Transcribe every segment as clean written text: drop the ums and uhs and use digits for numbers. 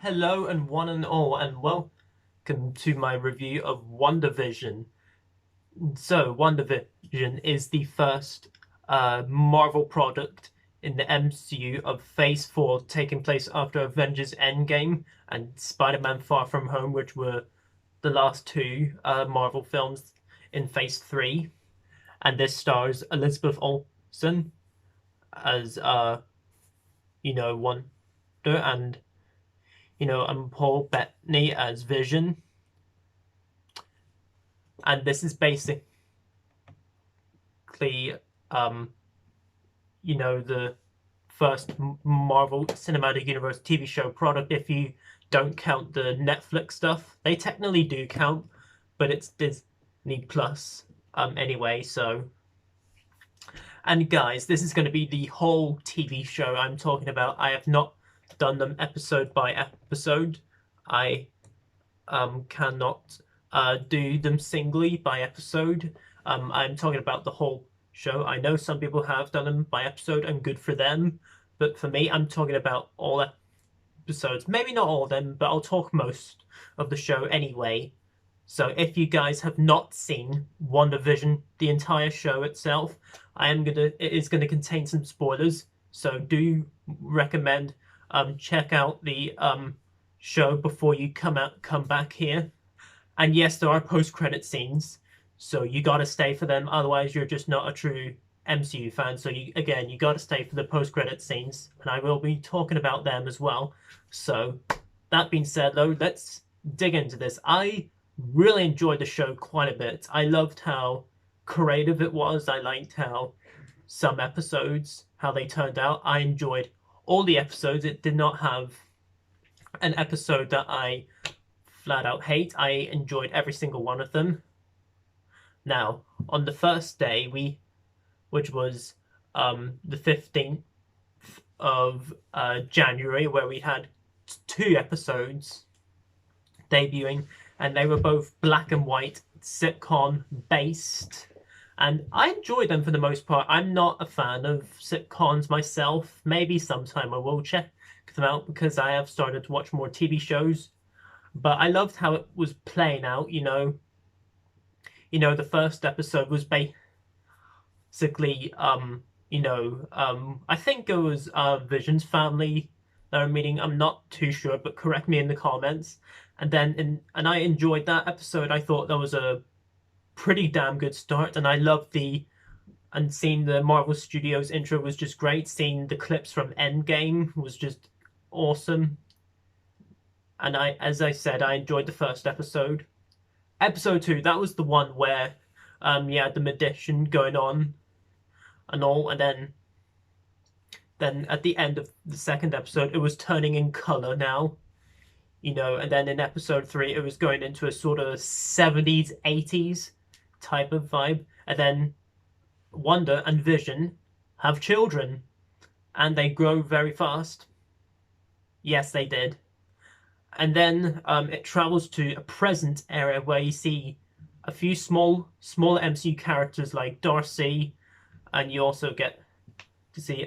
Hello and one and all, and welcome to my review of WandaVision. So, WandaVision is the first Marvel product in the MCU of Phase 4, taking place after Avengers Endgame and Spider-Man Far From Home, which were the last two Marvel films in Phase 3. And this stars Elizabeth Olsen as, Wanda, and Paul Bettany as Vision. And this is basically, um, the first Marvel Cinematic Universe TV show product if you don't count the Netflix stuff. They technically do count, but it's Disney Plus, anyway, so. And guys, this is going to be the whole TV show I'm talking about. I have not done them episode by episode. I cannot do them singly by episode. I'm talking about the whole show. I know some people have done them by episode and good for them, but for me, I'm talking about all episodes. Maybe not all of them, but I'll talk most of the show anyway. So if you guys have not seen WandaVision, the entire show itself, it is gonna contain some spoilers. So do recommend check out the show before you come back here. And yes, there are post-credit scenes, so you gotta stay for them. Otherwise, you're just not a true MCU fan. So you gotta stay for the post-credit scenes, and I will be talking about them as well. So that being said, though, let's dig into this. I really enjoyed the show quite a bit. I loved how creative it was. I liked how some episodes, how they turned out. I enjoyed all the episodes. It did not have an episode that I flat out hate. I enjoyed every single one of them. Now, on the first day, which was the 15th of January, where we had two episodes debuting, and they were both black and white, sitcom based. And I enjoyed them for the most part. I'm not a fan of sitcoms myself. Maybe sometime I will check them out because I have started to watch more TV shows. But I loved how it was playing out, the first episode was basically, I think it was Vision's family that are meeting. I'm not too sure, but correct me in the comments. And I enjoyed that episode. I thought that was a pretty damn good start, and I loved seeing the Marvel Studios intro was just great. Seeing the clips from Endgame was just awesome. And as I said, I enjoyed the first episode. Episode 2, that was the one where you had the magician going on and all, and then at the end of the second episode, it was turning in color now, and then in episode 3, it was going into a sort of 70s, 80s type of vibe, and then Wanda and Vision have children, and they grow very fast. Yes, they did. And then it travels to a present area where you see a few smaller MCU characters like Darcy, and you also get to see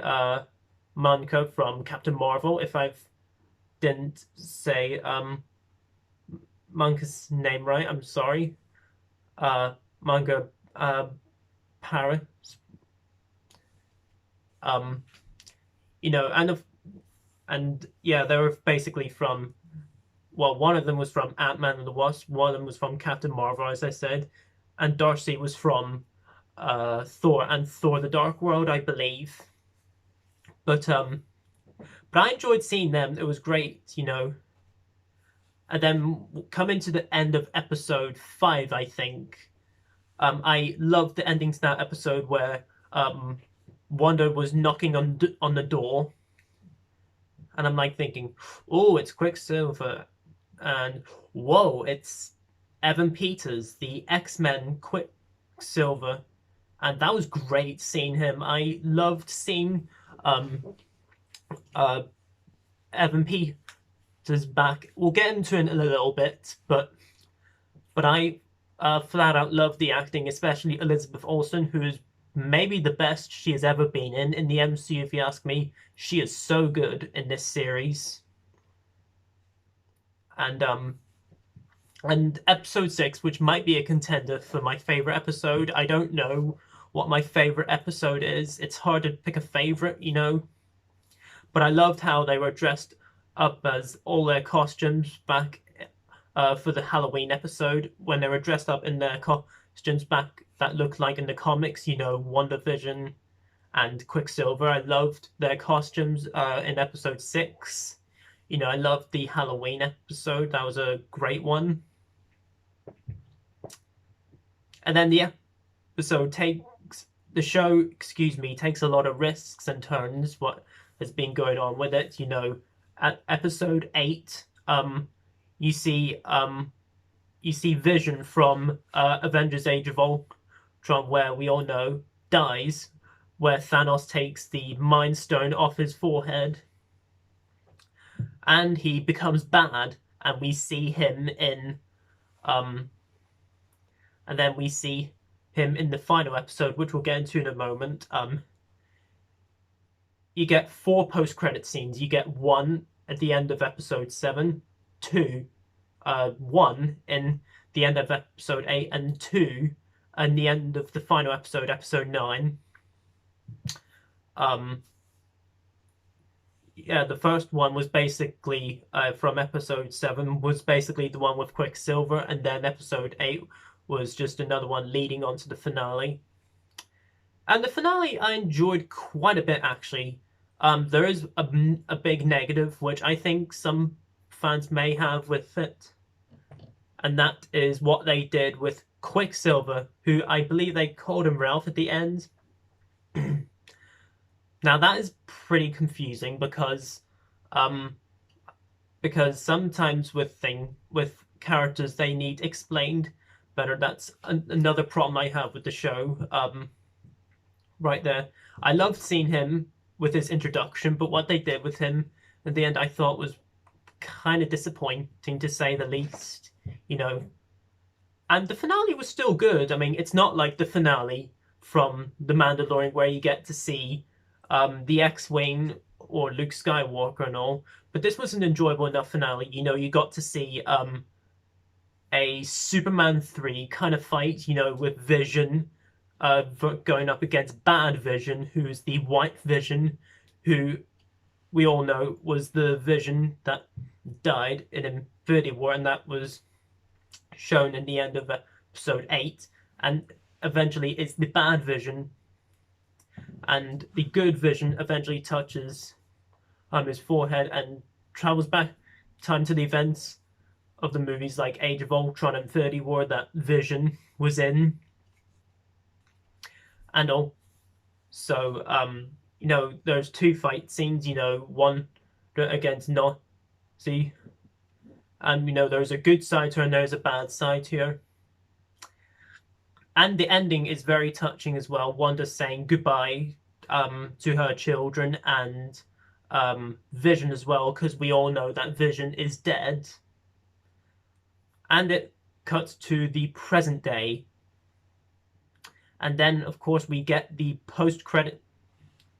Monica from Captain Marvel. If I didn't say Monica's name right, I'm sorry. Monica Paris. And yeah, they were basically from. Well, one of them was from Ant-Man and the Wasp, one of them was from Captain Marvel, as I said, and Darcy was from Thor and Thor the Dark World, I believe. But I enjoyed seeing them. It was great, And then coming to the end of episode 5, I think, I loved the ending to that episode where Wanda was knocking on the door, and I'm like thinking, oh, it's Quicksilver. And whoa, it's Evan Peters, the X-Men Quicksilver, and that was great seeing him. I loved seeing Evan Peters back. We'll get into it in a little bit, but I flat out love the acting, especially Elizabeth Olsen, who is maybe the best she has ever been in the MCU. If you ask me, she is so good in this series. and episode 6, which might be a contender for my favorite episode. I don't know what my favorite episode is. It's hard to pick a favorite, you know. But I loved how they were dressed up as all their costumes back for the Halloween episode, when they were dressed up in their costumes back that looked like in the comics, you know, WandaVision and Quicksilver. I loved their costumes in episode 6. You know, I loved the Halloween episode. That was a great one. And then the show, takes a lot of risks and turns. What has been going on with it, you know, at episode 8, you see Vision from Avengers: Age of Ultron, where we all know dies, where Thanos takes the Mind Stone off his forehead, and he becomes bad, and we see him in and then we see him in the final episode, which we'll get into in a moment. You get 4 post-credit scenes. You get 1 at the end of episode 7, 2, 1 in the end of episode 8, and 2 in the end of the final episode, episode 9. Yeah, the first one was basically from episode 7 was basically the one with Quicksilver, and then episode 8 was just another one leading on to the finale. And the finale I enjoyed quite a bit, actually. There is a big negative, which I think some fans may have with it, and that is what they did with Quicksilver, who I believe they called him Ralph at the end. Now that is pretty confusing because sometimes with characters they need explained better. That's another problem I have with the show. Right there, I loved seeing him with his introduction, but what they did with him at the end I thought was kind of disappointing, to say the least, you know. And the finale was still good. I mean, it's not like the finale from The Mandalorian where you get to see the X-Wing or Luke Skywalker and all, but this was an enjoyable enough finale. You know, you got to see a Superman 3 kind of fight, you know, with Vision going up against Bad Vision, who's the White Vision, who we all know was the Vision that died in Infinity War, and that was shown in the end of episode 8. And eventually it's the Bad Vision, and the Good Vision eventually touches his forehead and travels back time to the events of the movies like Age of Ultron and Infinity War that Vision was in. And also, you know, there's 2 fight scenes, you know, one against Nazi, and, you know, there's a good side to her and there's a bad side to her. And the ending is very touching as well. Wanda saying goodbye to her children, and Vision as well, because we all know that Vision is dead. And it cuts to the present day. And then, of course, we get the post-credit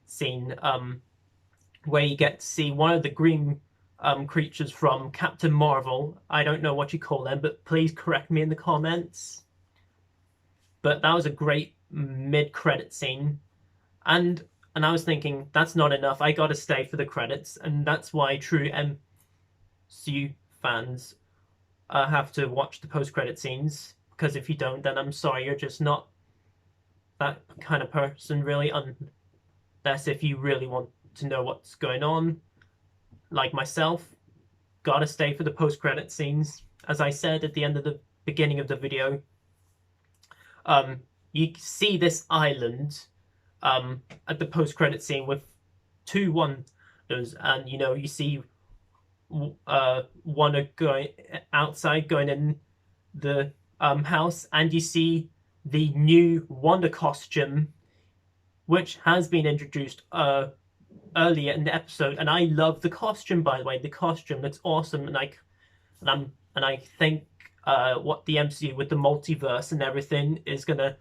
scene where you get to see one of the green creatures from Captain Marvel. I don't know what you call them, but please correct me in the comments. But that was a great mid-credit scene. And I was thinking, that's not enough. I gotta stay for the credits. And that's why true MCU fans have to watch the post-credit scenes. Because if you don't, then I'm sorry, you're just not that kind of person, really, unless if you really want to know what's going on, like myself, gotta stay for the post-credit scenes. As I said at the end of the beginning of the video, you see this island at the post-credit scene with 2 wonders, and, you know, you see Wanda going outside, going in the house, and you see the new Wanda costume, which has been introduced earlier in the episode, and I love the costume, by the way. The costume looks awesome, and I think what the MCU with the multiverse and everything is gonna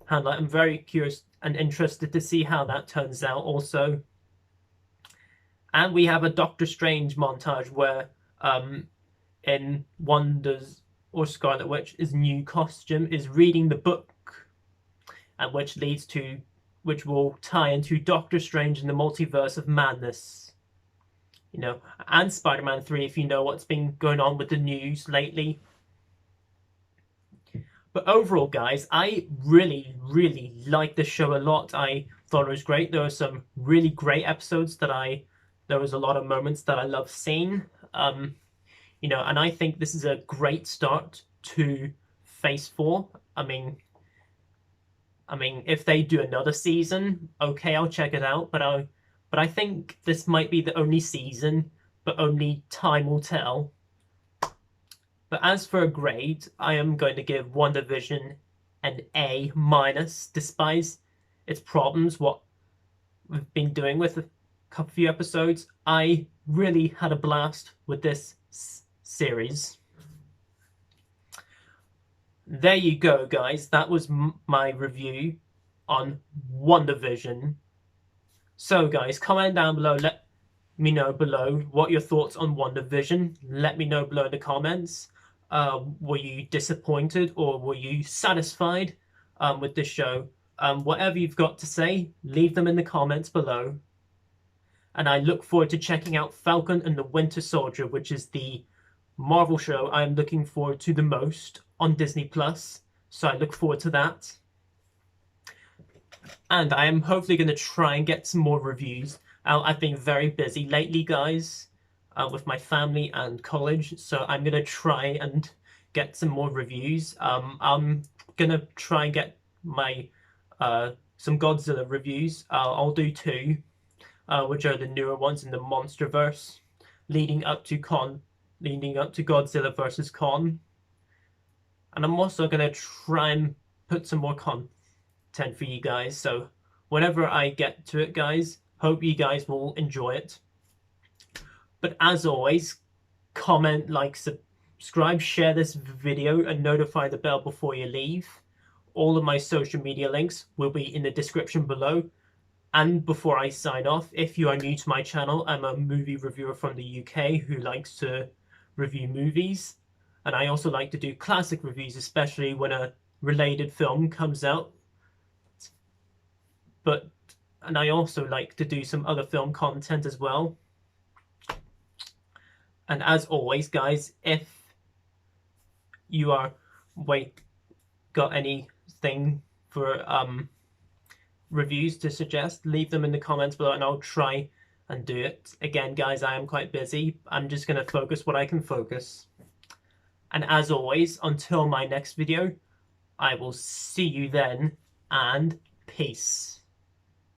handle. I'm very curious and interested to see how that turns out also. And we have a Doctor Strange montage where in Wanda's or Scarlet Witch's new costume is reading the book, and which will tie into Doctor Strange in the Multiverse of Madness. And Spider-Man 3, if you know what's been going on with the news lately. But overall, guys, I really, really liked the show a lot. I thought it was great. There were some really great episodes there was a lot of moments that I loved seeing. And I think this is a great start to Phase 4. I mean, if they do another season, okay, I'll check it out. But I think this might be the only season, but only time will tell. But as for a grade, I am going to give WandaVision an A-, despite its problems, what we've been doing with a few episodes. I really had a blast with this series. There you go, guys. That was my review on WandaVision. So, guys, comment down below. Let me know below what your thoughts on WandaVision. Let me know below in the comments. Were you disappointed or were you satisfied with this show? Whatever you've got to say, leave them in the comments below. And I look forward to checking out Falcon and the Winter Soldier, which is the Marvel show I'm looking forward to the most on Disney+. So I look forward to that. And I am hopefully going to try and get some more reviews. I've been very busy lately, guys. With my family and college, so I'm gonna try and get some more reviews. I'm gonna try and get my some Godzilla reviews. I'll do 2, which are the newer ones in the MonsterVerse, leading up to Godzilla vs. Kong. And I'm also gonna try and put some more content for you guys. So whenever I get to it, guys, hope you guys will enjoy it. But as always, comment, like, subscribe, share this video, and notify the bell before you leave. All of my social media links will be in the description below. And before I sign off, if you are new to my channel, I'm a movie reviewer from the UK who likes to review movies. And I also like to do classic reviews, especially when a related film comes out. And I also like to do some other film content as well. And as always, guys, if you got anything for reviews to suggest, leave them in the comments below and I'll try and do it. Again, guys, I am quite busy. I'm just going to focus what I can focus. And as always, until my next video, I will see you then, and peace.